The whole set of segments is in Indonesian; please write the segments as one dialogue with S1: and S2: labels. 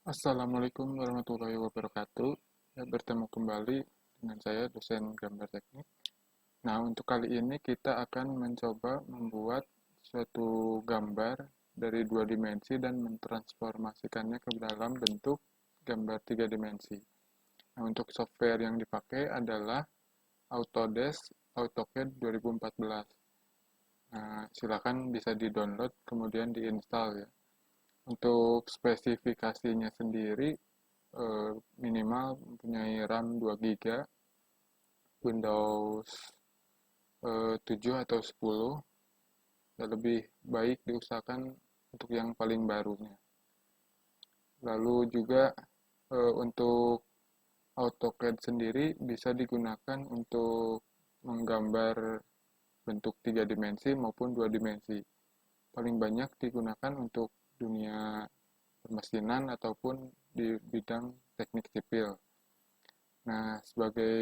S1: Assalamualaikum warahmatullahi wabarakatuh. Ya, bertemu kembali dengan saya, dosen gambar teknik. Nah, untuk kali ini kita akan mencoba membuat suatu gambar dari dua dimensi dan mentransformasikannya ke dalam bentuk gambar tiga dimensi. Nah, untuk software yang dipakai adalah Autodesk AutoCAD 2014. Nah, silakan bisa di-download kemudian diinstal ya. Untuk spesifikasinya sendiri minimal mempunyai RAM 2 GB, Windows 7 atau 10, dan lebih baik diusahakan untuk yang paling barunya. Lalu juga untuk AutoCAD sendiri bisa digunakan untuk menggambar bentuk tiga dimensi maupun dua dimensi. Paling banyak digunakan untuk dunia permesinan ataupun di bidang teknik sipil. Nah, sebagai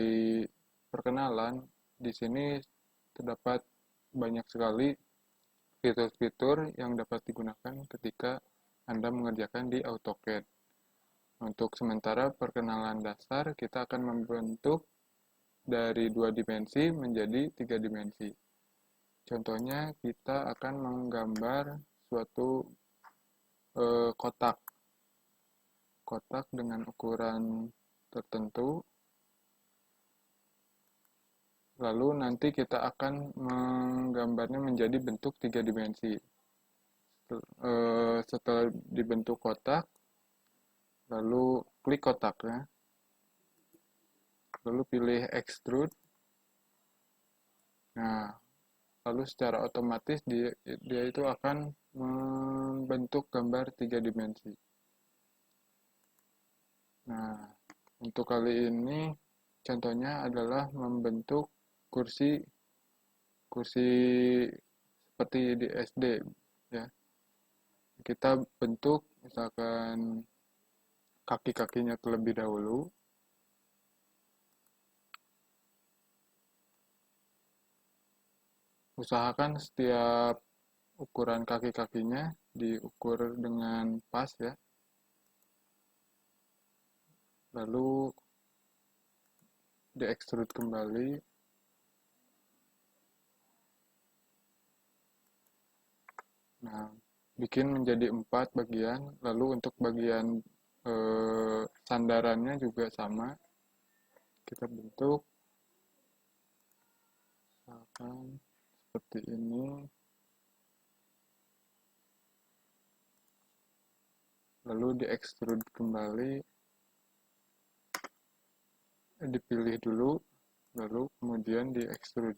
S1: perkenalan, di sini terdapat banyak sekali fitur-fitur yang dapat digunakan ketika Anda mengerjakan di AutoCAD. Untuk sementara perkenalan dasar, kita akan membentuk dari dua dimensi menjadi tiga dimensi. Contohnya, kita akan menggambar suatu kotak. Kotak dengan ukuran tertentu. Lalu nanti kita akan menggambarnya menjadi bentuk tiga dimensi. Setelah dibentuk kotak, lalu klik kotaknya, lalu pilih extrude. Nah, lalu secara otomatis dia itu akan membentuk gambar tiga dimensi. Nah, untuk kali ini contohnya adalah membentuk kursi kursi seperti di SD ya. Kita bentuk misalkan kaki-kakinya terlebih dahulu. Usahakan setiap ukuran kaki-kakinya diukur dengan pas ya. Lalu diekstrud kembali. Nah, bikin menjadi 4 bagian. Lalu untuk bagian sandarannya juga sama. Kita bentuk misalkan seperti ini. Lalu diekstrud kembali. Dipilih dulu, lalu kemudian diekstrud.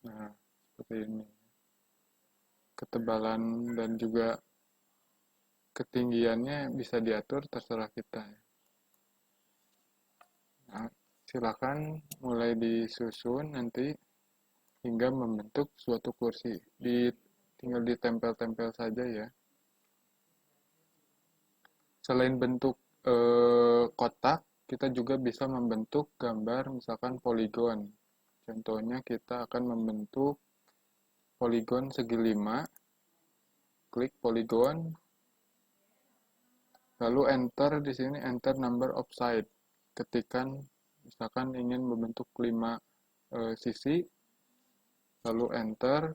S1: Nah, seperti ini. Ketebalan dan juga ketinggiannya bisa diatur, terserah kita. Nah, silakan mulai disusun nanti hingga membentuk suatu kursi. Tinggal ditempel-tempel saja ya. Selain bentuk kotak, kita juga bisa membentuk gambar misalkan poligon. Contohnya kita akan membentuk poligon segi 5. Klik poligon, lalu enter di sini, enter number of side. Ketikkan misalkan ingin membentuk 5 sisi, lalu enter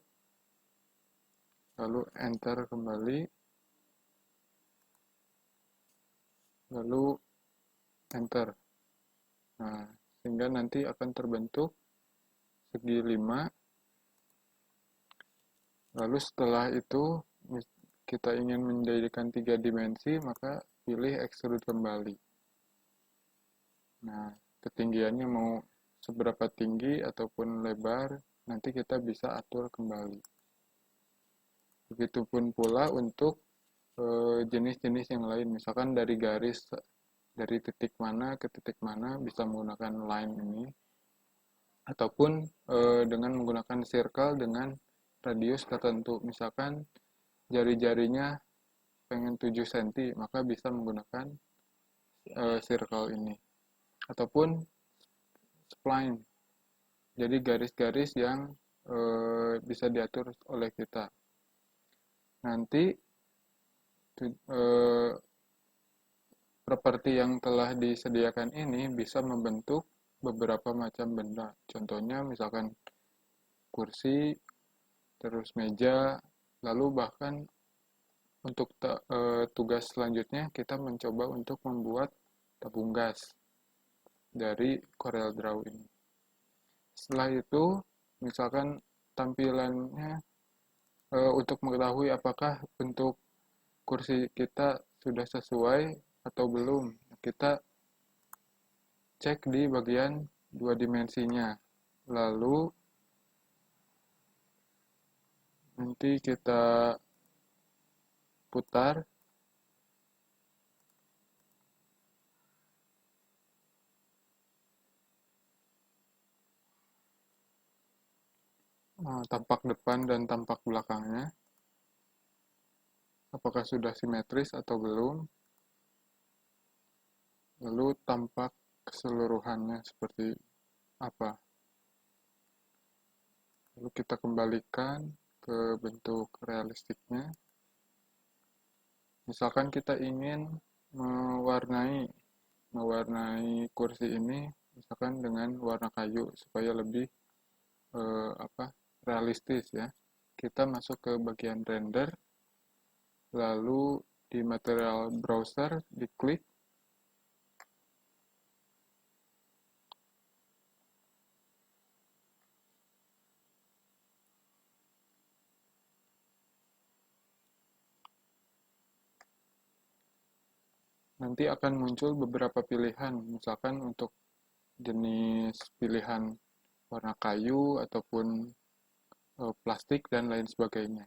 S1: kembali, lalu enter. Nah, sehingga nanti akan terbentuk segi 5. Lalu setelah itu kita ingin menjadikan 3 dimensi, maka pilih extrude kembali. Nah, ketinggiannya mau seberapa tinggi ataupun lebar, nanti kita bisa atur kembali. Begitupun pula untuk jenis-jenis yang lain, misalkan dari garis, dari titik mana ke titik mana bisa menggunakan line ini, ataupun dengan menggunakan circle dengan radius tertentu. Misalkan jari-jarinya pengen 7 cm, maka bisa menggunakan circle ini. Ataupun spline. jadi garis-garis yang bisa diatur oleh kita. Nanti properti yang telah disediakan ini bisa membentuk beberapa macam benda. Contohnya misalkan kursi, terus meja, lalu bahkan untuk tugas selanjutnya kita mencoba untuk membuat tabung gas dari CorelDRAW ini. Setelah itu, misalkan tampilannya untuk mengetahui apakah bentuk kursi kita sudah sesuai atau belum, kita cek di bagian dua dimensinya. Lalu nanti kita putar tampak depan dan tampak belakangnya. Apakah sudah simetris atau belum. Lalu tampak keseluruhannya seperti apa. Lalu kita kembalikan ke bentuk realistiknya. Misalkan kita ingin mewarnai kursi ini misalkan dengan warna kayu supaya lebih realistis ya. Kita masuk ke bagian render, lalu di material browser diklik. Nanti akan muncul beberapa pilihan, misalkan untuk jenis pilihan warna kayu ataupun plastik dan lain sebagainya.